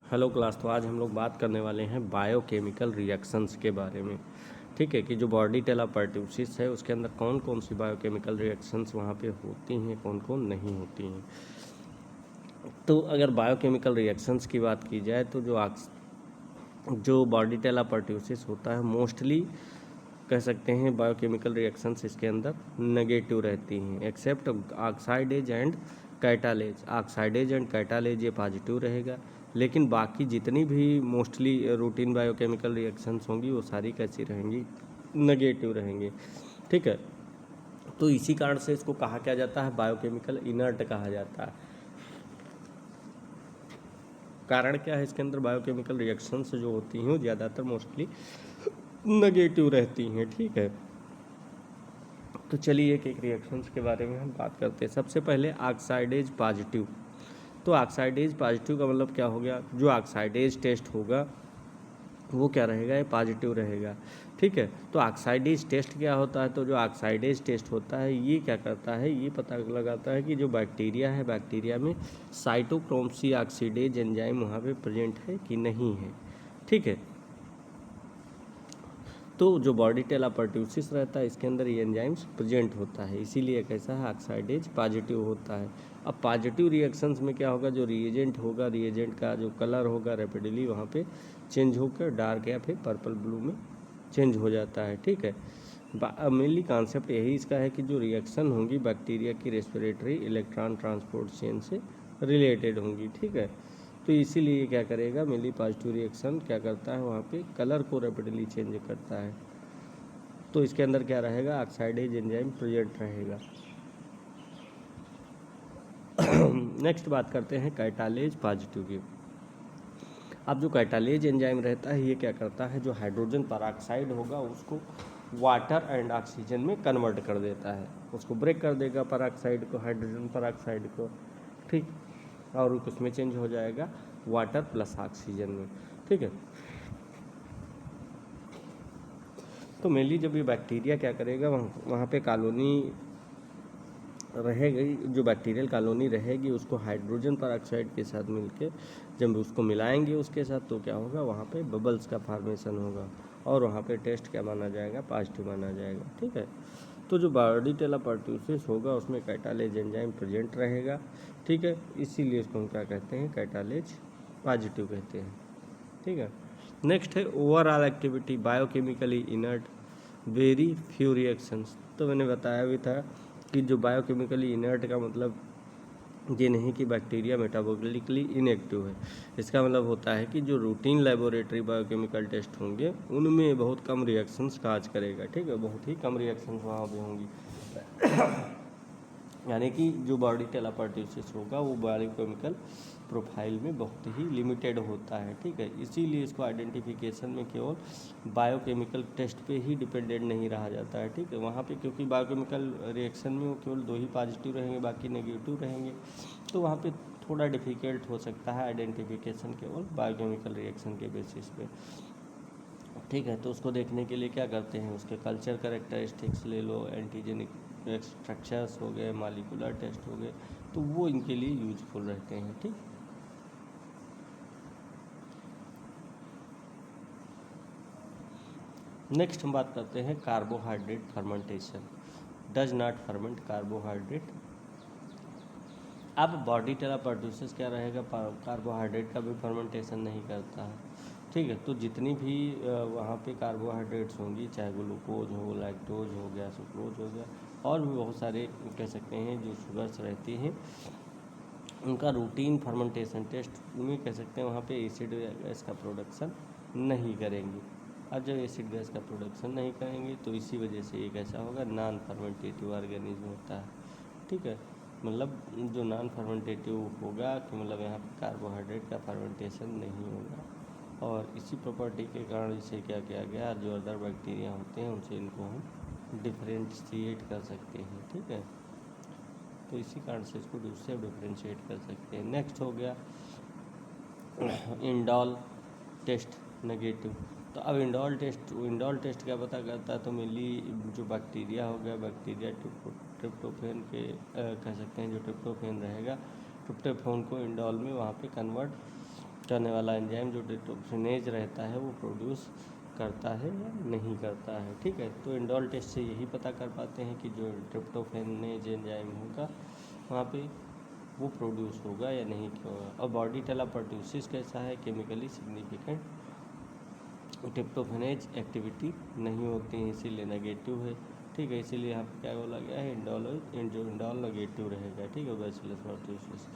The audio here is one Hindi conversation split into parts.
Hello class. तो आज हम लोग बात करने वाले हैं बायोकेमिकल रिएक्शंस के बारे में। ठीक है कि जो बॉडी टेलापर्ट्यूसिस है उसके अंदर कौन कौन सी बायोकेमिकल रिएक्शंस वहाँ पे होती हैं, कौन कौन नहीं होती हैं। तो अगर बायोकेमिकल रिएक्शंस की बात की जाए तो जो बॉडी टेलापर्ट्यूसिस होता है मोस्टली कह सकते हैं बायोकेमिकल रिएक्शंस इसके अंदर नेगेटिव रहती हैं, except oxidase and catalase. Oxidase and catalase ये पॉजिटिव रहेगा, लेकिन बाकी जितनी भी मोस्टली रूटीन बायोकेमिकल रिएक्शंस होंगी वो सारी कैसी रहेंगी, नेगेटिव रहेंगी। ठीक है, तो इसी कारण से इसको कहा क्या जाता है, बायोकेमिकल इनर्ट कहा जाता है। कारण क्या है, इसके अंदर बायोकेमिकल रिएक्शंस जो होती हैं वो ज़्यादातर मोस्टली नेगेटिव रहती हैं। ठीक है, तो चलिए एक एक रिएक्शंस के बारे में हम बात करते हैं। सबसे पहले ऑक्साइडेज पॉजिटिव। तो ऑक्साइडेज पॉजिटिव का मतलब क्या हो गया, जो ऑक्साइडेज टेस्ट होगा वो क्या रहेगा, ये पॉजिटिव रहेगा। ठीक है, तो ऑक्साइडेज टेस्ट क्या होता है, तो जो ऑक्साइडेज टेस्ट होता है ये क्या करता है, ये पता लगाता है कि जो बैक्टीरिया है, बैक्टीरिया में साइटोक्रोम सी ऑक्सीडेज एंजाइम वहाँ पे प्रेजेंट है कि नहीं है। ठीक है, तो जो बॉडी टेलापर्ट्यूसिस रहता है इसके अंदर ये एंजाइम्स प्रेजेंट होता है, इसीलिए कैसा है, ऑक्साइडेज पॉजिटिव होता है। अब पॉजिटिव रिएक्शंस में क्या होगा, जो रिएजेंट होगा, रिएजेंट का जो कलर होगा रैपिडली वहाँ पे चेंज होकर डार्क या फिर पर्पल ब्लू में चेंज हो जाता है। ठीक है, मेनली कॉन्सेप्ट यही इसका है कि जो रिएक्शन होंगी बैक्टीरिया की रेस्पिरेटरी इलेक्ट्रॉन ट्रांसपोर्ट चेन से रिलेटेड होंगी। ठीक है, तो इसीलिए क्या करेगा, मेनली पॉजिटिव रिएक्शन क्या करता है, वहाँ पे कलर को रैपिडली चेंज करता है। तो इसके अंदर क्या रहेगा, ऑक्साइडेज एंजाइम प्रेजेंट रहेगा। नेक्स्ट बात करते हैं कैटालेज पॉजिटिव की। अब जो कैटालेज एंजाइम रहता है ये क्या करता है, जो हाइड्रोजन पेरोक्साइड होगा उसको वाटर एंड ऑक्सीजन में कन्वर्ट कर देता है, उसको ब्रेक कर देगा पेरोक्साइड को, हाइड्रोजन पेरोक्साइड को। ठीक, और उसमें चेंज हो जाएगा वाटर प्लस ऑक्सीजन में। ठीक है, तो मेनली जब ये बैक्टीरिया क्या करेगा, वहाँ पे कॉलोनी रहेगी, जो बैक्टीरियल कॉलोनी रहेगी उसको हाइड्रोजन पेरोक्साइड के साथ मिलके जब उसको मिलाएंगे उसके साथ तो क्या होगा, वहाँ पे बबल्स का फॉर्मेशन होगा और वहाँ पे टेस्ट क्या माना जाएगा, पॉजिटिव माना जाएगा। ठीक है, तो जो बॉडी टेलापर्ट्यूसिस होगा उसमें कैटालेज एंजाइम प्रेजेंट रहेगा। ठीक है, इसीलिए इसको हम क्या कहते हैं, कैटालेज पॉजिटिव कहते हैं। ठीक है, नेक्स्ट है overall activity biochemically inert very few reactions. तो मैंने बताया भी था कि जो बायोकेमिकली इनर्ट का मतलब ये नहीं कि बैक्टीरिया मेटाबॉलिकली इनएक्टिव है, इसका मतलब होता है कि जो रूटीन लेबोरेटरी बायोकेमिकल टेस्ट होंगे उनमें बहुत कम रिएक्शंस काज करेगा। ठीक है, बहुत ही कम रिएक्शंस वहाँ पे होंगी। यानी कि जो बॉडी टेलापर्ट्यूसिस होगा वो बायोकेमिकल प्रोफाइल में बहुत ही लिमिटेड होता है। ठीक है, इसीलिए इसको आइडेंटिफिकेशन में केवल बायोकेमिकल टेस्ट पे ही डिपेंडेंट नहीं रहा जाता है। ठीक है, वहाँ पे क्योंकि बायोकेमिकल रिएक्शन में वो केवल 2 ही पॉजिटिव रहेंगे, बाकी नेगेटिव रहेंगे, तो वहाँ पे थोड़ा डिफ़िकल्ट हो सकता है आइडेंटिफिकेशन केवल बायोकेमिकल रिएक्शन के बेसिस पे। ठीक है, तो उसको देखने के लिए क्या करते हैं, उसके कल्चर कैरेक्टरिस्टिक्स ले लो, एंटीजेनिक स्ट्रक्चर्स हो गए, मालिकुलर टेस्ट हो गए, तो वो इनके लिए यूजफुल रहते हैं। ठीक, नेक्स्ट हम बात करते हैं carbohydrate fermentation. Does not ferment carbohydrate. अब बॉडी टेलापर्ट्यूसिस क्या रहेगा, कार्बोहाइड्रेट का भी फर्मेंटेशन नहीं करता है। ठीक है, तो जितनी भी वहाँ पे कार्बोहाइड्रेट्स होंगी, चाहे ग्लूकोज हो, लैक्टोज हो गया, सुक्रोज हो गया, और भी बहुत सारे कह सकते हैं जो शुगर्स रहती हैं, उनका रूटीन फर्मेंटेशन टेस्ट में कह सकते हैं वहाँ पे एसिड गैस का प्रोडक्शन नहीं करेंगी। अब जब एसिड गैस का प्रोडक्शन नहीं करेंगे तो इसी वजह से ये कैसा होगा, नॉन फर्मेंटेटिव ऑर्गेनिज्म होता है। ठीक है, मतलब जो नॉन फर्मेंटेटिव होगा कि मतलब यहाँ पे कार्बोहाइड्रेट का फर्मेंटेशन नहीं होगा, और इसी प्रॉपर्टी के कारण इसे क्या किया गया, जो अदर बैक्टीरिया होते हैं उनसे इनको हम डिफ्रेंशिएट कर सकते हैं। ठीक है, तो इसी कारण से इसको दूसरे डिफ्रेंशिएट कर सकते हैं। नेक्स्ट हो गया इंडोल टेस्ट नेगेटिव। तो अब इंडोल टेस्ट क्या पता करता है, तो मेनली जो बैक्टीरिया हो गया, बैक्टीरिया ट्रिप्टोफेन के कह सकते हैं, जो ट्रिप्टोफेन रहेगा, ट्रिप्टोफेन को इंडोल में वहाँ पे कन्वर्ट करने वाला एंजाइम जो ट्रिप्टोफेनेज रहता है वो प्रोड्यूस करता है या नहीं करता है। ठीक है, तो इंडोल टेस्ट से यही पता कर पाते हैं कि जो ट्रिप्टोफेनेज एंजाइम होगा वहाँ पे वो प्रोड्यूस होगा या नहीं होगा। और बॉडी टेलापर्ट्यूसिस कैसा है, केमिकली सिग्निफिकेंट ट्रिप्टोफेनेज एक्टिविटी नहीं होती है, इसीलिए नेगेटिव है। ठीक है, इसीलिए यहाँ पर क्या बोला गया है, इंडोल नेगेटिव रहेगा। ठीक है, बैसिलस पर्ट्यूसिस।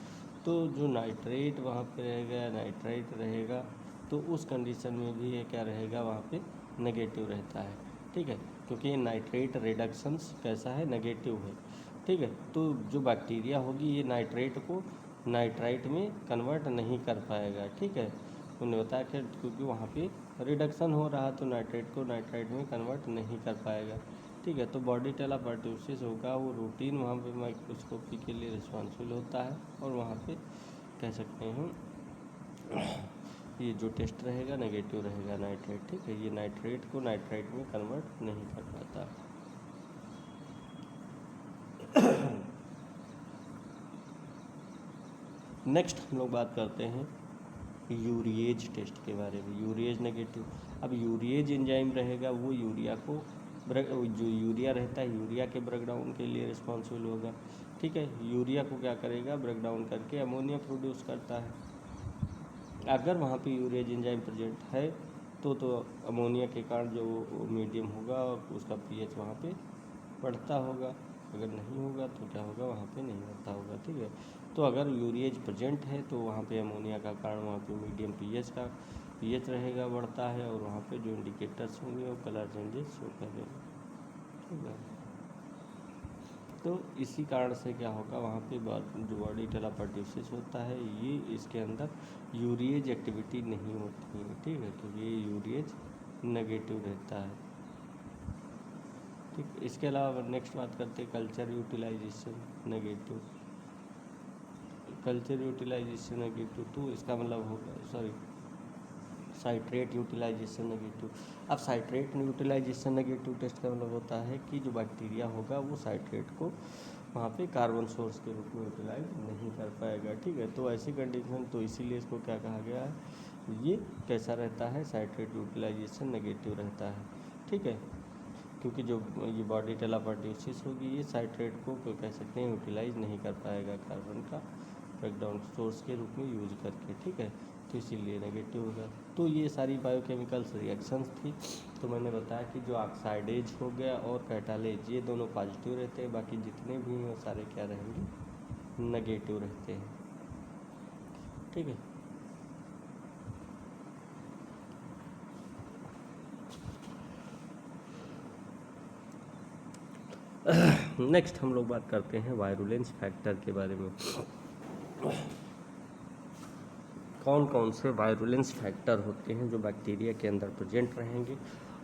तो जो नाइट्रेट वहाँ पे रहेगा, नाइट्राइट रहेगा, तो उस कंडीशन में भी ये क्या रहेगा, वहाँ पे नेगेटिव रहता है। ठीक है, क्योंकि ये नाइट्रेट रिडक्शंस कैसा है, नेगेटिव है। ठीक है, तो जो बैक्टीरिया होगी ये नाइट्रेट को नाइट्राइट में कन्वर्ट नहीं कर पाएगा। ठीक है, उन्होंने बताया कि क्योंकि वहाँ पे रिडक्शन हो रहा तो नाइट्रेट को नाइट्राइट में कन्वर्ट नहीं कर पाएगा। ठीक है, तो बॉडी टेलापर्ट्यूसिस होगा वो रूटीन वहाँ पे माइक्रोस्कोपी के लिए रिस्पॉन्सिबल होता है, और वहाँ पे कह सकते हैं ये जो टेस्ट रहेगा नेगेटिव रहेगा नाइट्रेट। ठीक है, ये नाइट्रेट को नाइट्राइट में कन्वर्ट नहीं कर पाता। नेक्स्ट हम लोग बात करते हैं यूरिएज टेस्ट के बारे में। Urease negative. अब यूरिएज एंजाइम रहेगा वो यूरिया को जो यूरिया रहता है यूरिया के ब्रेकडाउन के लिए रिस्पॉन्सिबल होगा। ठीक है, यूरिया को क्या करेगा, ब्रेकडाउन करके अमोनिया प्रोड्यूस करता है। अगर वहाँ पे यूरिएज एंजाइम प्रेजेंट है तो अमोनिया के कारण जो मीडियम होगा उसका पीएच वहाँ पे बढ़ता होगा। अगर नहीं होगा तो क्या होगा, वहाँ पे नहीं बढ़ता होगा। ठीक है, तो अगर यूरिएज प्रेजेंट है तो वहाँ पे अमोनिया का कारण वहाँ पे मीडियम पीएच रहेगा, बढ़ता है, और वहाँ पे जो इंडिकेटर्स होंगे वो कलर चेंजेस शो करेंगे। ठीक है, तो इसी कारण से क्या होगा, वहाँ पे जो बॉडी टेलापर्ट्यूसिस होता है ये इसके अंदर यूरिएज एक्टिविटी नहीं होती है। ठीक है, तो ये यूरिएज नेगेटिव रहता है। ठीक, इसके अलावा नेक्स्ट बात करते हैं culture utilization negative. Culture utilization negative, तो इसका मतलब होगा साइट्रेट यूटिलाइजेशन नेगेटिव। अब साइट्रेट यूटिलाइजेशन नेगेटिव टेस्ट का मतलब होता है कि जो बैक्टीरिया होगा वो साइट्रेट को वहाँ पे कार्बन सोर्स के रूप में यूटिलाइज नहीं कर पाएगा। ठीक है, तो ऐसी कंडीशन, तो इसीलिए इसको क्या कहा गया है, ये कैसा रहता है, साइट्रेट यूटिलाइजेशन नेगेटिव रहता है। ठीक है, क्योंकि जो ये बॉडी टेलापर्ट्यूसिस होगी ये साइट्रेट को कह सकते हैं यूटिलाइज नहीं कर पाएगा कार्बन का ब्रेकडाउन सोर्स के रूप में यूज करके। ठीक है, तो इसीलिए नेगेटिव होगा। तो ये सारी बायोकेमिकल्स रिएक्शंस थी। तो मैंने बताया कि जो ऑक्साइडेज हो गया और कैटालेज ये दोनों पॉजिटिव रहते हैं, बाकी जितने भी हैं वो सारे क्या रहेंगे, नेगेटिव रहते हैं। ठीक है, नेक्स्ट हम लोग बात करते हैं वायरुलेंस फैक्टर के बारे में। कौन कौन से वायरुलेंस फैक्टर होते हैं जो बैक्टीरिया के अंदर प्रेजेंट रहेंगे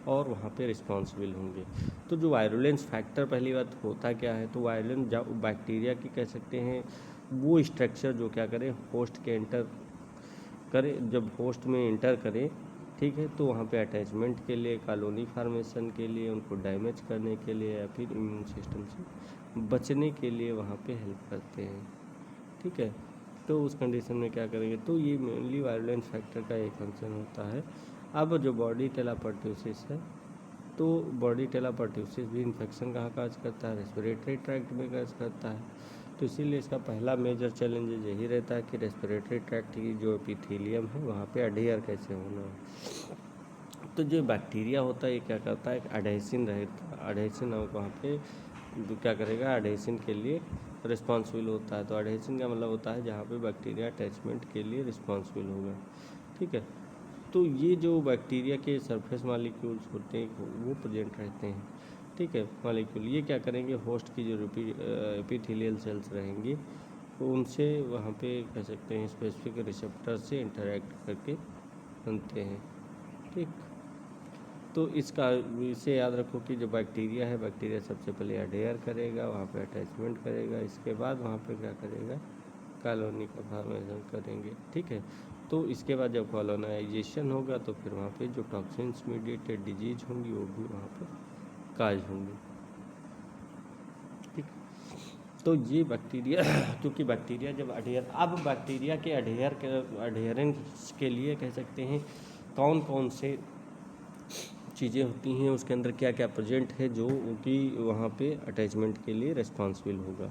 और वहाँ पे रिस्पॉन्सिबल होंगे। तो जो वायरुलेंस फैक्टर, पहली बात होता क्या है, तो वायरुलेंस बैक्टीरिया की कह सकते हैं वो स्ट्रक्चर जो क्या करें, होस्ट के एंटर करे, जब होस्ट में इंटर करें, ठीक है, तो वहाँ पे अटैचमेंट के लिए, कॉलोनी फार्मेशन के लिए, उनको डैमेज करने के लिए या फिर इम्यून सिस्टम से बचने के लिए वहाँ पे हेल्प करते हैं। ठीक है, तो उस कंडीशन में क्या करेंगे, तो ये मेनली वायरुलेंस फैक्टर का एक फंक्शन होता है। अब जो बॉडी टेलापर्ट्यूसिस है, तो बॉडी टेलापर्ट्यूसिस भी इन्फेक्शन कहाँ काज करता है, रेस्पिरेटरी ट्रैक्ट में काज करता है। तो इसीलिए इसका पहला मेजर चैलेंज यही रहता है कि रेस्पिरेटरी ट्रैक्ट की जो एपिथेलियम है वहाँ पे अडेयर कैसे होना है। तो जो बैक्टीरिया होता है ये क्या करता है, अडेसिन रहता, अडेसिन वहाँ पे क्या करेगा, अडेसिन के लिए रिस्पॉन्सिबल होता है। तो अडेसिन का मतलब होता है जहाँ पे बैक्टीरिया अटैचमेंट के लिए रिस्पॉन्सिबल होगा। ठीक है, तो ये जो बैक्टीरिया के सरफेस मॉलिक्यूल्स होते हैं वो प्रेजेंट रहते हैं। ठीक है, मॉलिक्यूल ये क्या करेंगे, होस्ट की जो एपिथेलियल सेल्स रहेंगी उनसे वहाँ पे कह सकते हैं स्पेसिफिक रिसेप्टर से इंटरेक्ट करके बनते हैं। ठीक, तो इसे याद रखो कि जो बैक्टीरिया है, बैक्टीरिया सबसे पहले अडेयर करेगा, वहाँ पे अटैचमेंट करेगा, इसके बाद वहाँ पे क्या करेगा, कॉलोनी का फॉर्मेशन करेंगे। ठीक है, तो इसके बाद जब कॉलोनाइजेशन होगा तो फिर वहाँ पे जो टॉक्सिन्स मीडिएटेड डिजीज होंगी वो भी वहाँ पे काज होंगी। ठीक, तो ये बैक्टीरिया क्योंकि बैक्टीरिया जब अब बैक्टीरिया के अडेयरेंस के लिए कह सकते हैं कौन कौन से चीज़ें होती हैं, उसके अंदर क्या क्या प्रेजेंट है जो उनकी वहाँ पे अटैचमेंट के लिए रिस्पॉन्सिबल होगा,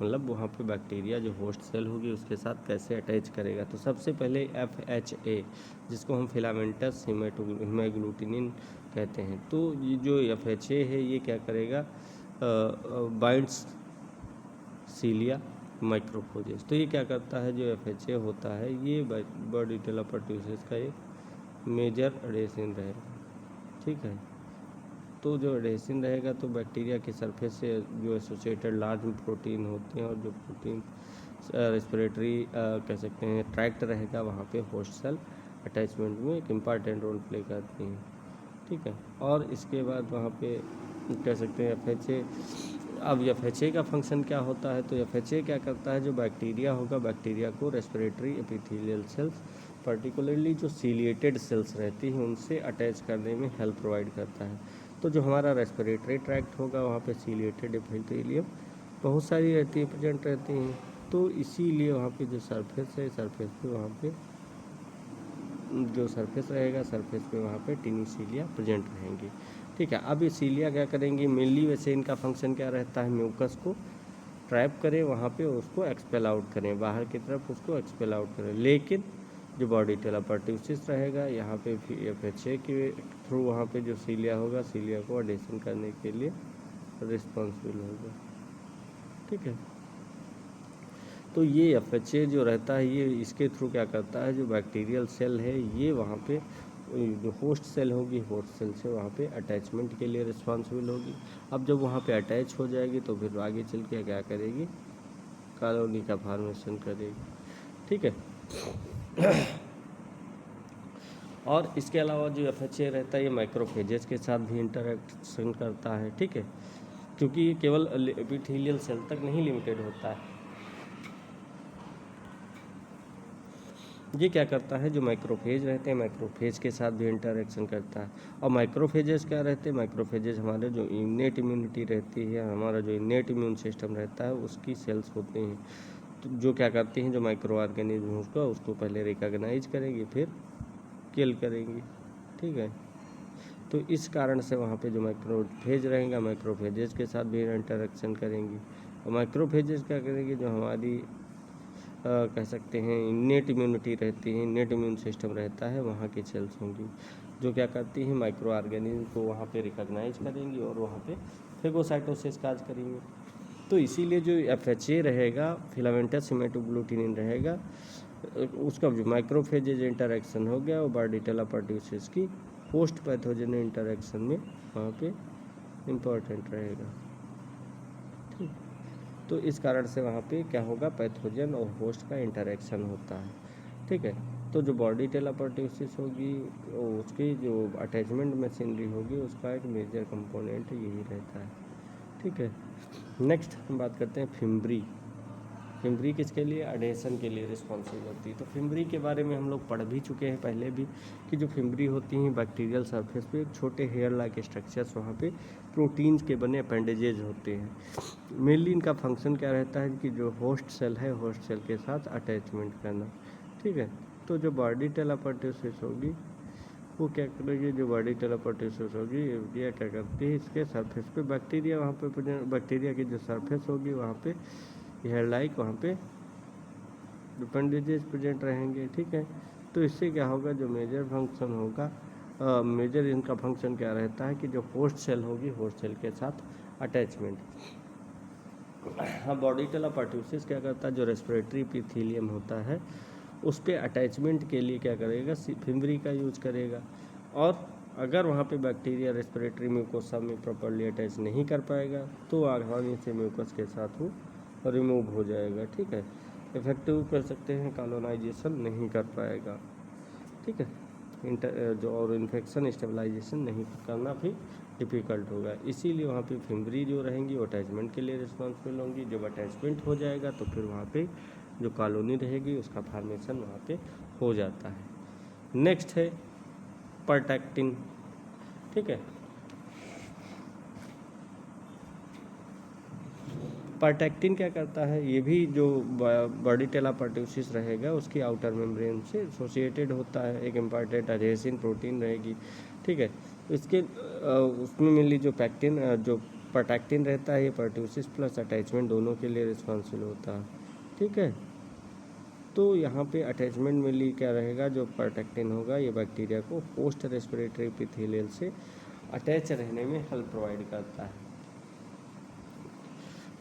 मतलब वहाँ पे बैक्टीरिया जो होस्ट सेल होगी उसके साथ कैसे अटैच करेगा। तो सबसे पहले FHA जिसको हम फिलामेंटस हीमोग्लूटिनिन कहते हैं, तो ये जो FHA है ये क्या करेगा, बाइंड्स सीलिया माइक्रोफोजेस। तो ये क्या करता है, जो FHA होता है ये बॉर्डिटेला परट्यूसिस का एक मेजर एडेसिन रहेगा, ठीक है। तो जो एडेसिन रहेगा तो बैक्टीरिया के सरफेस से जो एसोसिएटेड लार्ज प्रोटीन होते हैं और जो प्रोटीन रेस्पिरेटरी कह सकते हैं ट्रैक्ट रहेगा, वहाँ पे होस्ट सेल अटैचमेंट में एक इम्पॉर्टेंट रोल प्ले करती हैं, ठीक है। और इसके बाद वहाँ पे कह सकते हैं FHA। अब FHA का फंक्शन क्या होता है, तो FHA क्या करता है, जो बैक्टीरिया होगा बैक्टीरिया को रेस्पिरेटरी एपिथेलियल सेल्स पर्टिकुलरली जो सीलिएटेड सेल्स रहती हैं उनसे अटैच करने में हेल्प प्रोवाइड करता है। तो जो हमारा रेस्पिरेटरी ट्रैक्ट होगा वहाँ पे सीलिएटेड एपिथेलियम बहुत सारी रहती है, प्रेजेंट रहती हैं, तो इसीलिए वहाँ पे जो सरफेस है, सरफेस पे वहाँ पे जो सरफेस रहेगा, सरफेस पे वहाँ पे टिनी सीलिया प्रेजेंट रहेंगी, ठीक है। अब ये सीलिया क्या करेंगी, मेनली वैसे इनका फंक्शन क्या रहता है, म्यूकस को ट्रैप करें, वहाँ पे उसको एक्सपेल आउट करें, बाहर की तरफ उसको एक्सपेल आउट करें। लेकिन जो बॉर्डिटेला परट्यूसिस रहेगा यहाँ पे FHA के थ्रू वहाँ पे जो सीलिया होगा, सीलिया को एडेशन करने के लिए रिस्पॉन्सिबल होगा, ठीक है। तो ये FHA जो रहता है ये इसके थ्रू क्या करता है, जो बैक्टीरियल सेल है ये वहाँ पे जो होस्ट सेल होगी, होस्ट सेल से वहाँ पे अटैचमेंट के लिए रिस्पॉन्सिबल होगी। अब जब वहाँ पे अटैच हो जाएगी तो फिर आगे चल के क्या करेगी, कॉलोनी का फॉर्मेशन करेगी, ठीक है। और इसके अलावा जो FHA रहता है ये माइक्रोफेजेस के साथ भी इंटरेक्शन करता है, ठीक है, क्योंकि ये केवल एपिथेलियल सेल तक नहीं लिमिटेड होता है। ये क्या करता है, जो माइक्रोफेज रहते हैं माइक्रोफेज के साथ भी इंटरेक्शन करता है। और माइक्रोफेजेस क्या रहते हैं, माइक्रोफेजेस हमारे जो इनेट इम्यूनिटी रहती है, हमारा जो इनेट इम्यून सिस्टम रहता है उसकी सेल्स होती हैं, तो जो क्या करती हैं, जो माइक्रो ऑर्गेनिज्म होगा उसको पहले रिकॉग्नाइज करेंगी फिर किल करेंगी, ठीक है। तो इस कारण से वहाँ पे जो माइक्रोफेज रहेगा माइक्रोफेजेस के साथ भी इंटरेक्शन करेंगी। और माइक्रोफेजेस क्या करेंगी, जो हमारी कह सकते हैं इनेट इम्यूनिटी रहती है, इनेट इम्यून सिस्टम रहता है, वहाँ की सेल्स होंगी जो क्या करती हैं, माइक्रो ऑर्गेनिज्म को वहाँ पे रिकॉग्नाइज करेंगी और वहाँ पे फेगोसाइटोसिस काज करेंगी। तो इसीलिए जो FHA रहेगा, फिलामेंटस हीमोग्लूटिनिन रहेगा, उसका जो माइक्रोफेजेज इंटरेक्शन हो गया वो बॉर्डिटेला परट्यूसिस की पोस्ट पैथोजन इंटरेक्शन में वहाँ पे इम्पोर्टेंट रहेगा, ठीक। तो इस कारण से वहाँ पे क्या होगा, पैथोजन और होस्ट का इंटरेक्शन होता है, ठीक है। तो जो बॉर्डिटेला परट्यूसिस होगी उसकी जो अटैचमेंट मशीनरी होगी उसका एक मेजर कंपोनेंट यही रहता है, ठीक है। नेक्स्ट हम बात करते हैं फिम्ब्री। फिम्ब्री किसके लिए, एडेशन के लिए रिस्पॉन्सिबल होती है। तो फिम्ब्री के बारे में हम लोग पढ़ भी चुके हैं पहले भी कि जो फिम्ब्री होती हैं बैक्टीरियल सरफेस पे छोटे हेयर लाइक स्ट्रक्चर्स वहाँ पे प्रोटीन्स के बने अपेंडेजेज होते हैं। मेनली इनका फंक्शन क्या रहता है कि जो होस्ट सेल है होस्ट सेल के साथ अटैचमेंट करना, ठीक है। तो जो बॉर्डिटेला परट्यूसिस होगी वो क्या करेगी, जो बॉर्डिटेला परट्यूसिस होगी ये क्या करती है, इसके सरफेस पे बैक्टीरिया वहाँ पे बैक्टीरिया की जो सरफेस होगी वहाँ पे हेयर लाइक वहाँ पे अपेंडेजेस प्रेजेंट रहेंगे, ठीक है। तो इससे क्या होगा, जो मेजर फंक्शन होगा, मेजर इनका फंक्शन क्या रहता है कि जो होस्ट सेल होगी होस्ट सेल के साथ अटैचमेंट। हाँ, बॉर्डिटेला परट्यूसिस क्या करता है, जो रेस्पिरेटरी एपिथेलियम होता है उस पर अटैचमेंट के लिए क्या करेगा, फिम्ब्री का यूज करेगा। और अगर वहाँ पे बैक्टीरिया रेस्पिरेटरी म्यूकोसा में प्रॉपरली अटैच नहीं कर पाएगा तो आसानी से म्यूकस के साथ वो रिमूव हो जाएगा, ठीक है। इफेक्टिव कर सकते हैं, कॉलोनाइजेशन नहीं कर पाएगा, ठीक है। जो और इन्फेक्शन स्टेबलाइजेशन नहीं करना भी डिफ़िकल्ट होगा, इसीलिए वहाँ पे फिम्ब्री जो रहेंगी वो अटैचमेंट के लिए रिस्पॉन्सिबल होंगी। जब अटैचमेंट हो जाएगा तो फिर वहाँ पे जो कॉलोनी रहेगी उसका फॉर्मेशन वहाँ पे हो जाता है। नेक्स्ट है प्रोटेक्टिन, ठीक है। पार्टैक्टिन क्या करता है, ये भी जो बॉडी टेला पार्ट्यूसिस रहेगा उसकी आउटर मेम्ब्रेन से एसोसिएटेड होता है, एक इम्पॉर्टेंट एडेसिन प्रोटीन रहेगी, ठीक है। इसके उसमें मेनली जो पैक्टिन जो पार्टैक्टिन रहता है ये पार्ट्यूसिस प्लस अटैचमेंट दोनों के लिए रिस्पॉन्सिबल होता है, ठीक है। तो यहाँ पे अटैचमेंट मेनली क्या रहेगा, जो पार्टैक्टिन होगा ये बैक्टीरिया को पोस्ट रेस्पिरेटरी एपिथेलियल से अटैच रहने में हेल्प प्रोवाइड करता है,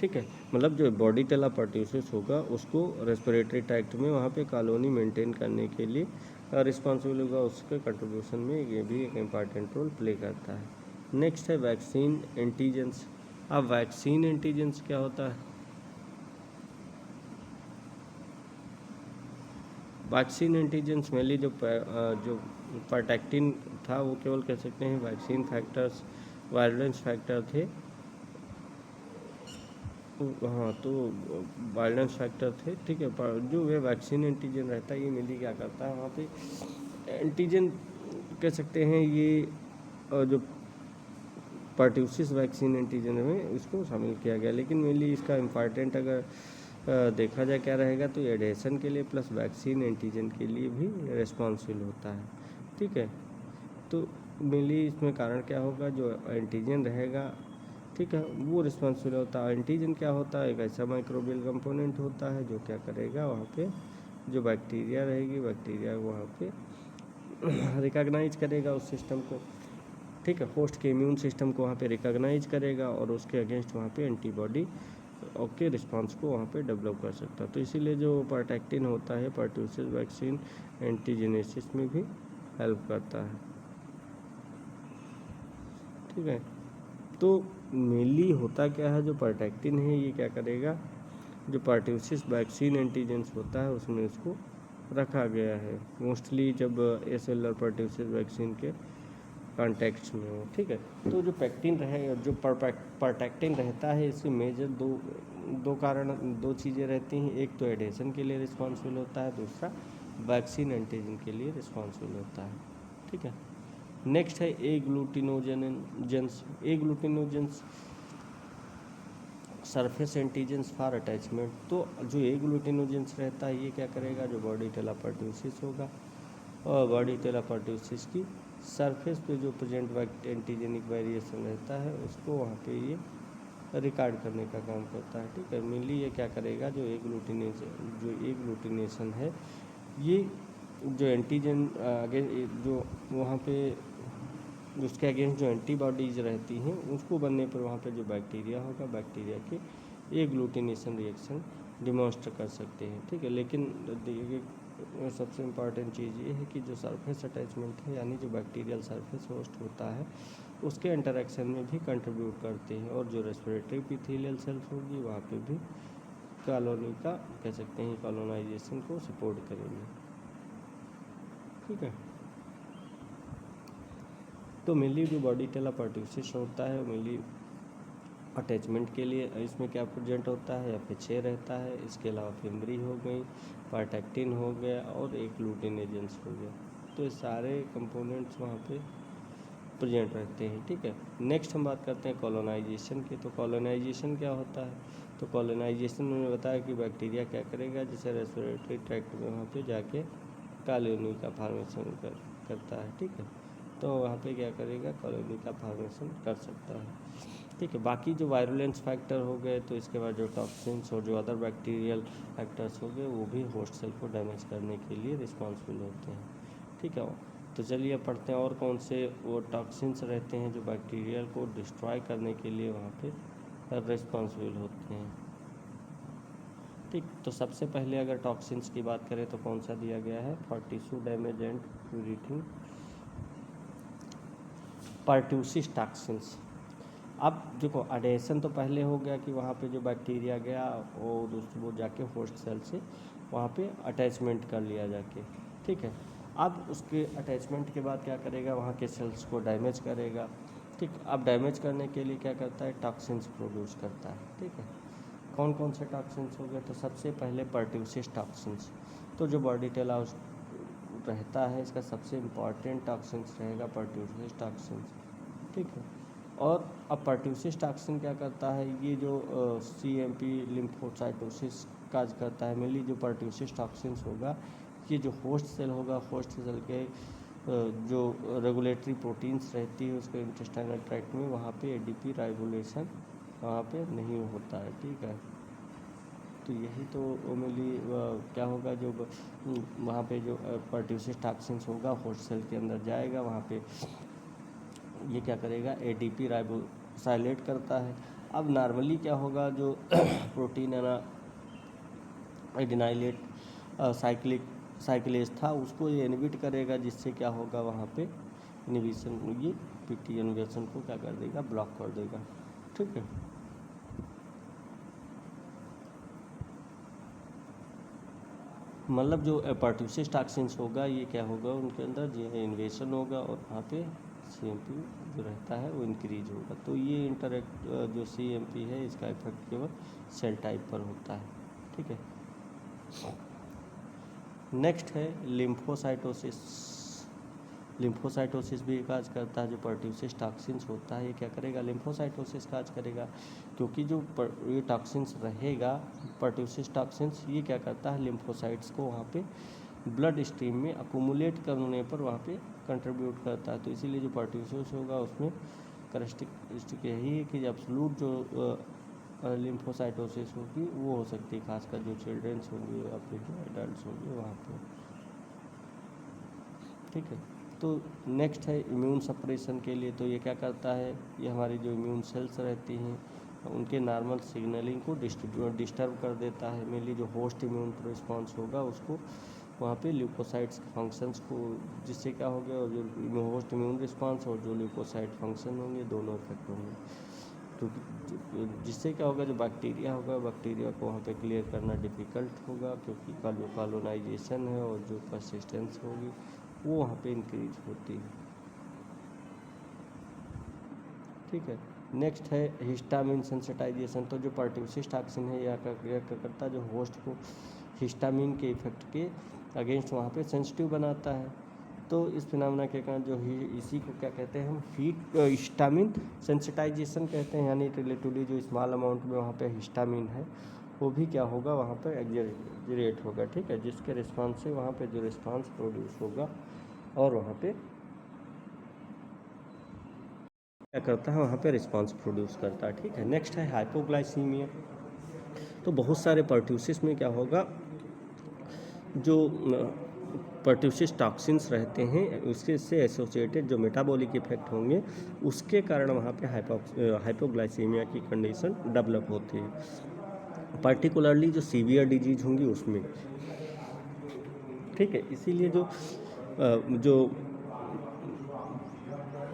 ठीक है। मतलब जो बॉडी टेला पार्ट्यूसिस होगा उसको रेस्पिरेटरी ट्रैक्ट में वहाँ पे कॉलोनी मेंटेन करने के लिए रिस्पॉन्सिबल होगा, उसके कंट्रीब्यूशन में ये भी एक इम्पॉर्टेंट रोल प्ले करता है। नेक्स्ट है वैक्सीन एंटीजेंस। अब वैक्सीन एंटीजेंस क्या होता है, वैक्सीन एंटीजेंस मेनली जो पार्टैक्टिन था वो केवल कह सकते हैं वैक्सीन फैक्टर्स वायलेंस फैक्टर थे, हाँ तो वायलेंस फैक्टर थे, ठीक है। पर जो वे वैक्सीन एंटीजन रहता है ये मेनली क्या करता है, वहाँ पे एंटीजन कह सकते हैं ये जो पार्ट्यूसिस वैक्सीन एंटीजन में इसको शामिल किया गया, लेकिन मेनली इसका इम्पॉर्टेंट अगर देखा जाए क्या रहेगा तो एडेशन के लिए प्लस वैक्सीन एंटीजन के लिए भी रिस्पॉन्सिबल होता है, ठीक है। तो मेनली इसमें कारण क्या होगा, जो एंटीजन रहेगा, ठीक है, वो रिस्पॉन्सिबल होता है। एंटीजन क्या होता है, एक ऐसा माइक्रोबियल कंपोनेंट होता है जो क्या करेगा, वहाँ पे जो बैक्टीरिया रहेगी बैक्टीरिया वहाँ पे रिकॉग्नाइज करेगा उस सिस्टम को, ठीक है, होस्ट के इम्यून सिस्टम को वहाँ पे रिकॉग्नाइज करेगा और उसके अगेंस्ट वहाँ पे एंटीबॉडी ओके रिस्पांस को वहाँ पे डेवलप कर सकता है। तो इसीलिए जो पार्टैक्टिन होता है पार्ट्यूसिस वैक्सीन एंटीजेनेसिस में भी हेल्प करता है, ठीक है। तो मेनली होता क्या है, जो पार्टैक्टिन है ये क्या करेगा, जो पार्ट्यूसिस वैक्सीन एंटीजेंस होता है उसमें इसको रखा गया है, मोस्टली जब एसेलुलर पार्ट्यूसिस वैक्सीन के कॉन्टेक्स्ट में हो, ठीक है। तो जो पैक्टिन रहे जो पार्टैक्टिन रहता है इससे मेजर दो कारण दो चीज़ें रहती हैं, एक तो एडेशन के लिए रिस्पॉन्सिबल होता है, दूसरा वैक्सीन एंटीजन के लिए रिस्पॉन्सिबल होता है, ठीक है। नेक्स्ट है ए ग्लूटिनोजेंस सरफेस एंटीजेंस फॉर अटैचमेंट। तो जो ए ग्लूटिनोजेंस रहता है ये क्या करेगा, जो बॉडी टेला पार्ट्यूसिस होगा और बॉडी टेला पार्ट्यूसिस की सरफेस पे जो प्रेजेंट एंटीजेनिक वेरिएशन रहता है उसको वहाँ पे ये रिकॉर्ड करने का काम करता है, ठीक है। मेनली ये क्या करेगा, जो ए ग्लूटिनेशन है ये जो एंटीजन आगे जो वहाँ पे उसके अगेंस्ट जो एंटीबॉडीज रहती हैं उसको बनने पर वहाँ पे जो बैक्टीरिया होगा बैक्टीरिया के ए ग्लूटिनेशन रिएक्शन डिमॉन्स्टर कर सकते हैं, ठीक है। लेकिन देखिए सबसे इम्पॉर्टेंट चीज़ ये है कि जो सरफेस अटैचमेंट है यानी जो बैक्टीरियल सरफेस होस्ट होता है उसके इंटरेक्शन में भी कंट्रीब्यूट करते हैं, और जो रेस्पिरेटरी एपिथेलियल सेल्स होगी वहाँ पे भी कॉलोनी का कह सकते हैं कॉलोनाइजेशन को सपोर्ट करेंगे, ठीक है। तो मेनली जो बॉडी टेला पार्ट्यूसिस होता है मेनली अटैचमेंट के लिए इसमें क्या प्रेजेंट होता है, FHA रहता है, इसके अलावा फिम्बरी हो गई, पार्टैक्टिन हो गया और एक ग्लूटिन एजेंट्स हो गया। तो ये सारे कंपोनेंट्स वहाँ पे प्रेजेंट रहते हैं, ठीक है। नेक्स्ट हम बात करते हैं कॉलोनाइजेशन की। तो कॉलोनाइजेशन क्या होता है, तो कॉलोनाइजेशन मैंने बताया कि बैक्टीरिया क्या करेगा, जैसे रेस्पिरेटरी ट्रैक्ट में वहाँ पे जाके कॉलोनी का फॉर्मेशन करता है, ठीक है। तो वहाँ पे क्या करेगा, कॉलोनी का फॉर्मेशन कर सकता है, ठीक है। बाकी जो वायरुलेंस फैक्टर हो गए तो इसके बाद जो टॉक्सिन्स और जो अदर बैक्टीरियल फैक्टर्स हो गए वो भी होस्ट सेल को डैमेज करने के लिए रिस्पॉन्सिबल होते हैं, ठीक है। तो चलिए पढ़ते हैं और कौन से वो टॉक्सिन्स रहते हैं जो बैक्टीरियल को डिस्ट्रॉय करने के लिए वहाँ पे रिस्पॉन्सिबल होते हैं, ठीक। तो सबसे पहले अगर टॉक्सिन्स की बात करें तो कौन सा दिया गया है, for tissue damage and purifying pertussis toxins. अब देखो अडेशन तो पहले हो गया कि वहाँ पे जो बैक्टीरिया गया वो जाके होस्ट सेल से वहाँ पे अटैचमेंट कर लिया जाके, ठीक है। अब उसके अटैचमेंट के बाद क्या करेगा, वहाँ के सेल्स को डैमेज करेगा, ठीक। अब डैमेज करने के लिए क्या करता है, टॉक्सिन्स प्रोड्यूस करता है, ठीक है। कौन कौन से टॉक्सिन्स हो गए, तो सबसे पहले पार्ट्यूसिस टॉक्सिन्स। तो जो बॉडी टेला रहता है इसका सबसे इम्पॉर्टेंट टॉक्सिन्स रहेगा पार्ट्यूसिस टॉक्सिन्स, ठीक है। और अब पर्ट्यूसिस टॉक्सिन क्या करता है, ये जो CMP लिम्फोसाइटोसिस काज करता है। मेनली जो पर्ट्यूसिस टॉक्सिन्स होगा, ये जो होस्ट सेल होगा, होस्ट सेल के जो रेगुलेटरी प्रोटीन्स रहती है उसके इंटेस्टाइनल ट्रैक्ट में, वहाँ पे ADP राइबोलेशन वहाँ पे नहीं होता है। ठीक है, तो यही तो मेनली क्या होगा, जो वहाँ पे जो पर्ट्यूसिस टॉक्सिन्स होगा होस्ट सेल के अंदर जाएगा, वहाँ पे ये क्या करेगा, ADP राइबोसाइलेट करता है। अब नॉर्मली क्या होगा, जो प्रोटीन है ना एडिनाइलेट साइक्लेज था, उसको ये इनहिबिट करेगा, जिससे क्या होगा वहाँ पे इनहिबिशन, ये PT इनहिबिशन को क्या कर देगा, ब्लॉक कर देगा। ठीक है, मतलब जो पर्ट्यूसिस टॉक्सिन्स होगा, ये क्या होगा, उनके अंदर ये इन्वेशन होगा और वहाँ पे CMP जो रहता है वो इंक्रीज होगा। तो ये इंटरेक्ट जो CMP है, इसका इफेक्ट केवल सेल टाइप पर होता है। ठीक है, नेक्स्ट है लिम्फोसाइटोसिस। लिम्फोसाइटोसिस भी काज करता है। जो पर्ट्यूसिस टॉक्सिन्स होता है, ये क्या करेगा, लिम्फोसाइटोसिस काज करेगा, क्योंकि जो ये टॉक्सिन्स रहेगा, पर्ट्यूसिस टॉक्सिन्स, ये क्या करता है, लिम्फोसाइट्स को वहाँ पे ब्लड स्ट्रीम में अकोमुलेट करने पर वहाँ पे कंट्रीब्यूट करता है। तो इसीलिए जो पर्ट्यूसिस होगा उसमें करेक्टरिस्टिक यही है कि एब्सोल्यूट जो लिम्फोसाइटोसिस होगी वो हो सकती है, खासकर जो चिल्ड्रंस होंगे या फिर जो एडल्ट होंगे वहाँ पे। ठीक है, तो नेक्स्ट है इम्यून सप्रेशन के लिए। तो ये क्या करता है, ये हमारी जो इम्यून सेल्स रहती हैं उनके नॉर्मल सिग्नलिंग को डिस्टर्ब कर देता है। मेनली जो होस्ट इम्यून रिस्पॉन्स होगा उसको वहाँ पे ल्यूकोसाइट्स के फंक्शंस को, जिससे क्या हो गया, जो होस्ट इम्यून रिस्पॉन्स और जो ल्यूकोसाइट फंक्शन होंगे दोनों इफेक्ट होंगे। तो जिससे क्या होगा, जो बैक्टीरिया होगा, बैक्टीरिया को वहाँ पे क्लियर करना डिफ़िकल्ट होगा, क्योंकि कॉलोनाइजेशन है और जो परसिस्टेंस होगी वो वहाँ पे इंक्रीज होती है। ठीक है, नेक्स्ट है हिस्टामिन सेंसिटाइजेशन। तो जो पर्ट्यूसिस टॉक्सिन है यह क्या करता है, जो होस्ट को हिस्टामिन के इफेक्ट के अगेंस्ट वहाँ पे सेंसिटिव बनाता है। तो इस फिनोमेना के कारण जो इसी को क्या कहते हैं, हम हिस्टामिन सेंसिटाइजेशन कहते हैं। यानी रिलेटिवली जो स्मॉल अमाउंट में वहाँ पे हिस्टामिन है वो भी क्या होगा, वहाँ पे एक्जेरेट होगा। ठीक है, जिसके रिस्पॉन्स से वहाँ पे जो रिस्पॉन्स प्रोड्यूस होगा और वहाँ पे क्या करता है, वहाँ पे रिस्पॉन्स प्रोड्यूस करता है। ठीक है, नेक्स्ट है हाइपोग्लाइसीमिया। तो बहुत सारे पर्ट्यूसिस में क्या होगा, जो पर्ट्यूसिस टॉक्सिन्स रहते हैं उसके से एसोसिएटेड जो मेटाबॉलिक इफेक्ट होंगे उसके कारण वहाँ पे हाइपोग्लाइसीमिया की कंडीशन डेवलप होती है, पर्टिकुलरली जो सीवियर डिजीज होंगी उसमें। ठीक है, इसीलिए जो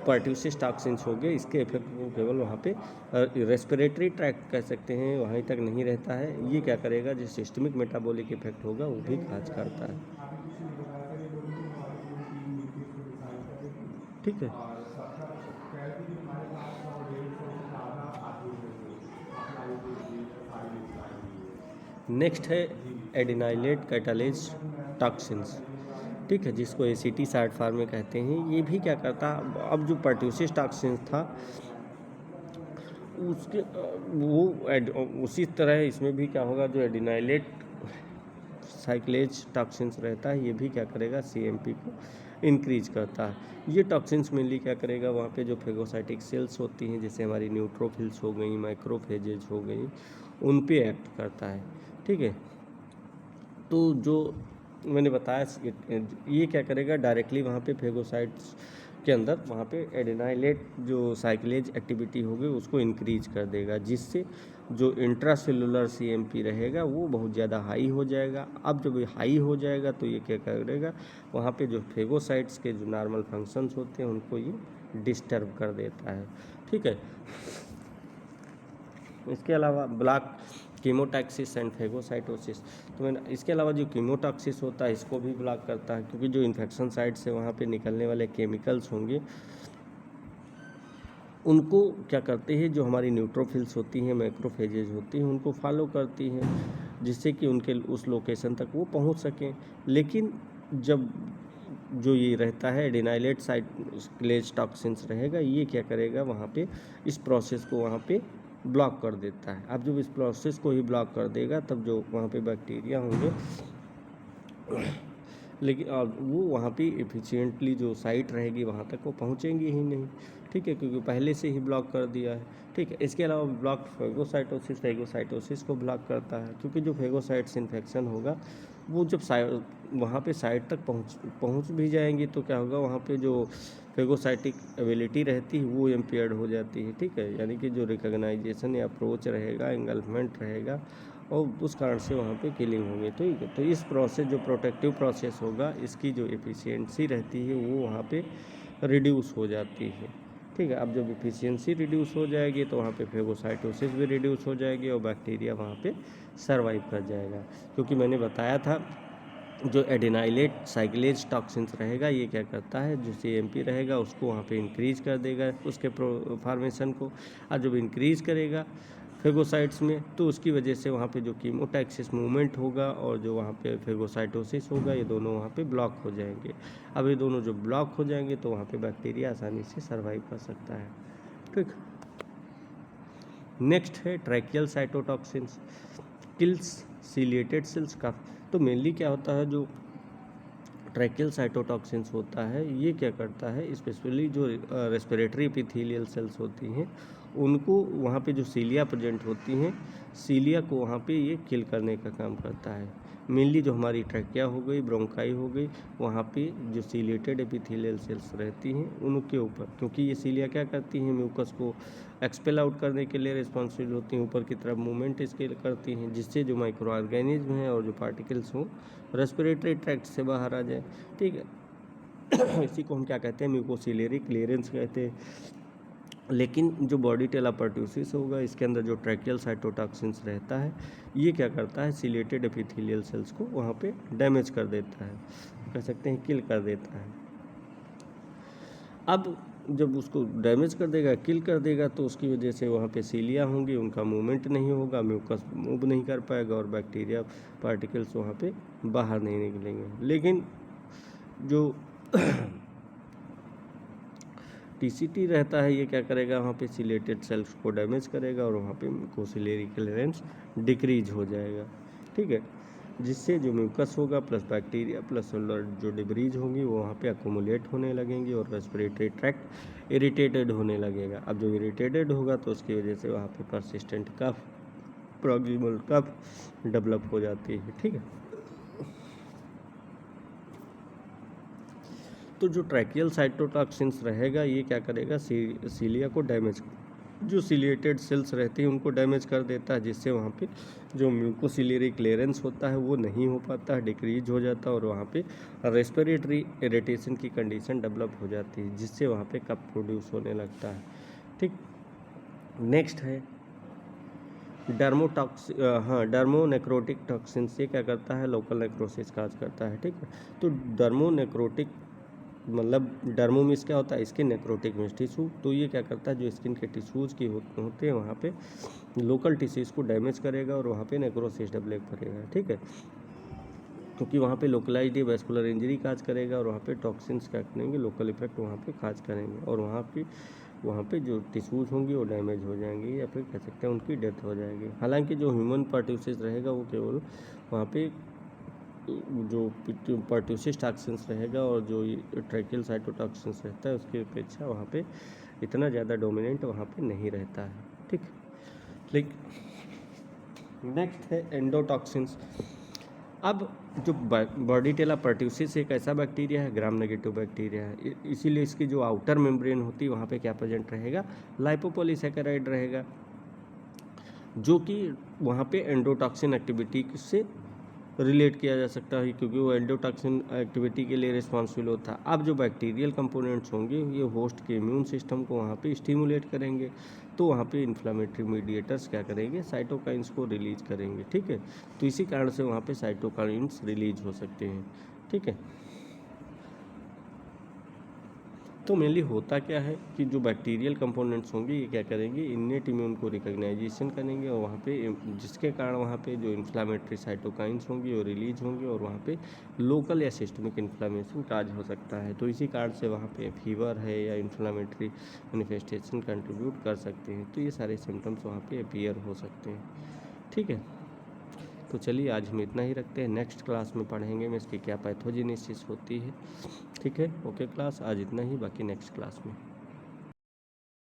पर्ट्यूसिस टॉक्सिन्स हो गए, इसके इफेक्ट को केवल वहाँ पे रेस्पिरेटरी ट्रैक्ट कह सकते हैं, वहीं तक नहीं रहता है। ये क्या करेगा, जो सिस्टमिक मेटाबॉलिक इफेक्ट होगा वो भी काज करता है। ठीक है, नेक्स्ट है एडिनाइलेट कैटालेज टॉक्सिन्स। ठीक है, जिसको ACT साइड फार्म में कहते हैं। ये भी क्या करता, अब जो पर्ट्यूसिस टॉक्सिन्स था उसके उसी तरह इसमें भी क्या होगा, जो एडिनाइलेट साइक्लेज टॉक्सिन्स रहता है ये भी क्या करेगा, CMP को इंक्रीज करता है। ये टॉक्सिन्स मेनली क्या करेगा, वहाँ पे जो फेगोसाइटिक सेल्स होती हैं, जैसे हमारी न्यूट्रोफिल्स हो गई, माइक्रोफेजेज हो गई, उन पे एक्ट करता है। ठीक है, तो जो मैंने बताया ये क्या करेगा, डायरेक्टली वहाँ पे फेगोसाइट्स के अंदर वहाँ पे एडिनाइलेट जो साइक्लेज एक्टिविटी होगी उसको इंक्रीज कर देगा, जिससे जो इंट्रासेलुलर CMP रहेगा वो बहुत ज़्यादा हाई हो जाएगा। अब जब हाई हो जाएगा तो ये क्या करेगा, वहाँ पे जो फेगोसाइट्स के जो नॉर्मल फंक्शंस होते हैं उनको ये डिस्टर्ब कर देता है। ठीक है, इसके अलावा ब्लॉक कीमोटैक्सिस एंड फेगोसाइटोसिस। तो मैंने इसके अलावा जो कीमोटॉक्सिस होता है इसको भी ब्लॉक करता है, क्योंकि जो इन्फेक्शन साइट से वहाँ पे निकलने वाले केमिकल्स होंगे उनको क्या करते हैं, जो हमारी न्यूट्रोफिल्स होती हैं, मैक्रोफेजेज होती हैं, उनको फॉलो करती हैं, जिससे कि उनके उस लोकेशन तक वो पहुँच सकें। लेकिन जब जो ये रहता है एडिनाइलेट साइक्लेज टॉक्सिन्स रहेगा, ये क्या करेगा वहाँ पे इस प्रोसेस को वहाँ पे ब्लॉक कर देता है। अब जब इस प्रोसेस को ही ब्लॉक कर देगा तब जो वहाँ पे बैक्टीरिया होंगे लेकिन वो वहाँ पे एफिशिएंटली जो साइट रहेगी वहाँ तक वो पहुँचेंगी ही नहीं, ठीक है, क्योंकि पहले से ही ब्लॉक कर दिया है, ठीक है। इसके अलावा ब्लॉक फेगोसाइटोसिस को ब्लॉक करता है, क्योंकि जो फेगोसाइट्स इन्फेक्शन होगा वो जब वहाँ पे साइट तक पहुँच भी जाएंगी तो क्या होगा, वहाँ पे जो फेगोसाइटिक एबिलिटी रहती है वो इम्पेयर्ड हो जाती है, ठीक है, यानी कि जो रिकॉग्नाइजेशन या अप्रोच रहेगा, एंगल्फमेंट रहेगा, और उस कारण से वहाँ पे किलिंग होगी, ठीक है। तो इस प्रोसेस जो प्रोटेक्टिव प्रोसेस होगा इसकी जो एफिशिएंसी रहती है वो वहाँ पे रिड्यूस हो जाती है, ठीक है। अब जब एफिशिएंसी रिड्यूस हो जाएगी तो वहाँ पे फेगोसाइटोसिस भी रिड्यूस हो जाएगी और बैक्टीरिया वहाँ पे सर्वाइव कर जाएगा, क्योंकि मैंने बताया था जो एडिनाइलेट साइक्लेज टॉक्सिन्स रहेगा ये क्या करता है, जो CMP रहेगा उसको वहाँ पे इंक्रीज कर देगा उसके फॉर्मेशन को, और जब इंक्रीज करेगा फेगोसाइट्स में तो उसकी वजह से वहाँ पे जो कीमोटैक्सिस मूवमेंट होगा और जो वहाँ पे फेगोसाइटोसिस होगा ये दोनों वहाँ पे ब्लॉक हो जाएंगे। अब ये दोनों जो ब्लॉक हो जाएंगे तो वहाँ पे बैक्टीरिया आसानी से सर्वाइव कर सकता है, ठीक। नेक्स्ट है ट्रैकियल साइटोटॉक्सिन्स, किल्स सीलिएटेड सेल्स का। तो मेनली क्या होता है, जो ट्रैकियल साइटोटॉक्सिन्स होता है ये क्या करता है, स्पेशली जो रेस्पिरेटरी एपिथेलियल सेल्स होती हैं उनको वहाँ पे जो सीलिया प्रेजेंट होती हैं, सीलिया को वहाँ पे ये किल करने का काम करता है। मेनली जो हमारी ट्रैकिया हो गई, ब्रोंकाई हो गई, वहाँ पे जो सीलिएटेड एपिथेलियल सेल्स रहती हैं उनके ऊपर, क्योंकि ये सीलिया क्या करती हैं, म्यूकस को एक्सपेल आउट करने के लिए रिस्पॉन्सिबल होती हैं, ऊपर की तरफ मूवमेंट इसके करती हैं, जिससे जो माइक्रो ऑर्गेनिज्म हैं और जो पार्टिकल्स हों रेस्पिरेटरी ट्रैक्ट से बाहर आ जाए, ठीक है। इसी को हम क्या कहते हैं, म्यूकोसिलियरी क्लियरेंस कहते हैं। लेकिन जो बॉडी टेलापर्ट्यूसिस होगा इसके अंदर जो ट्रैकियल साइटोटॉक्सिन्स रहता है ये क्या करता है, सिलेटेड एपिथेलियल सेल्स को वहाँ पे डैमेज कर देता है, कह सकते हैं किल कर देता है। अब जब उसको डैमेज कर देगा, किल कर देगा, तो उसकी वजह से वहाँ पे सीलिया होंगी, उनका मूवमेंट नहीं होगा, म्यूकस मूव नहीं कर पाएगा और बैक्टीरिया पार्टिकल्स वहाँ पे बाहर नहीं निकलेंगे। लेकिन जो TCT रहता है ये क्या करेगा, वहाँ पे सिलेटेड सेल्स को डैमेज करेगा और वहाँ पे म्यूकोसिलियरी क्लियरेंस डिक्रीज हो जाएगा, ठीक है, जिससे जो म्यूकस होगा प्लस बैक्टीरिया प्लस जो डिब्रीज होंगी वो वहाँ पे अकोमुलेट होने लगेंगी और रेस्पिरेटरी ट्रैक्ट इरिटेटेड होने लगेगा। अब जो इरिटेटेड होगा तो उसकी वजह से वहाँ पे परसिस्टेंट कफ, प्रॉक्सिमल कफ डेवलप हो जाती है, ठीक है। तो जो ट्रैकियल साइटोटॉक्सिन्स रहेगा ये क्या करेगा, सीलिया को डैमेज, जो सिलिएटेड सेल्स रहती हैं उनको डैमेज कर देता है, जिससे वहाँ पे जो म्यूकोसिलियरी क्लियरेंस होता है वो नहीं हो पाता है, डिक्रीज हो जाता है और वहाँ पे रेस्पिरेटरी इरिटेशन की कंडीशन डेवलप हो जाती है, जिससे वहाँ पे कफ प्रोड्यूस होने लगता है, ठीक। नेक्स्ट है डर्मोनेक्रोटिक टॉक्सिन से क्या करता है, लोकल नेक्रोसिस काज करता है, ठीक है। तो डर्मोनेक्रोटिक मतलब डर्मोमिस क्या होता है, स्किन, नेक्रोटिक मीन्स टिश्यू। तो ये क्या करता है, जो स्किन के टिश्यूज़ की होते हैं वहाँ पे लोकल टिश्यूज़ को डैमेज करेगा और वहाँ पे नेक्रोसिस डेवलप करेगा, ठीक है, क्योंकि वहाँ पे लोकलाइज्ड वेस्कुलर इंजरी काज करेगा और वहाँ पे टॉक्सिन्स क्या करेंगे, लोकल इफेक्ट वहाँ पे काज करेंगे और वहाँ पे जो टिश्यूज़ होंगी वो डैमेज हो जाएंगी या फिर कह सकते हैं उनकी डेथ हो जाएगी। हालांकि जो ह्यूमन पर्ट्यूसिस रहेगा वो केवल वहाँ पे जो पर्ट्यूसिस टॉक्सिन्स रहेगा और जो ट्रैकियल साइटोटॉक्सिन्स रहता है उसकी अपेक्षा वहाँ पे इतना ज़्यादा डोमिनेंट वहाँ पे नहीं रहता है, ठीक। नेक्स्ट है एंडोटॉक्सिन्स। अब जो बॉडी टेलापर्ट्यूसिस एक ऐसा बैक्टीरिया है, ग्राम नेगेटिव बैक्टीरिया है, इसीलिए इसकी जो आउटर मेम्ब्रेन होती है वहाँ पे क्या प्रेजेंट रहेगा, लाइपोपॉलीसैकेराइड रहेगा, जो कि वहाँ पे एंडोटॉक्सिन एक्टिविटी से रिलेट किया जा सकता है, क्योंकि वो एंडोटॉक्सिन एक्टिविटी के लिए रिस्पॉन्सिबल होता है। अब जो बैक्टीरियल कंपोनेंट्स होंगे ये होस्ट के इम्यून सिस्टम को वहाँ पे स्टिमुलेट करेंगे, तो वहाँ पे इन्फ्लामेटरी मीडिएटर्स क्या करेंगे, साइटोकाइंस को रिलीज करेंगे, ठीक है। तो इसी कारण से वहाँ पे साइटोकाइंस रिलीज हो सकते हैं, ठीक है। तो मेनली होता क्या है कि जो बैक्टीरियल कंपोनेंट्स होंगे ये क्या करेंगे, इन्नेट इम्यून को रिकग्नाइजेशन करेंगे और वहाँ पे जिसके कारण वहाँ पे जो इन्फ्लामेटरी साइटोकाइंस होंगी वो रिलीज होंगी और वहाँ पे लोकल या सिस्टमिक इन्फ्लामेशन काज हो सकता है। तो इसी कारण से वहाँ पे फीवर है या इन्फ्लामेटरी मैनिफेस्टेशन कंट्रीब्यूट कर सकते हैं। तो ये सारे सिम्टम्स वहाँ पे अपीयर हो सकते हैं। ठीक है, तो चलिए आज हम इतना ही रखते हैं। नेक्स्ट क्लास में पढ़ेंगे में इसकी क्या पैथोजेनेसिस होती है। ठीक है, ओके क्लास, आज इतना ही, बाकी नेक्स्ट क्लास में।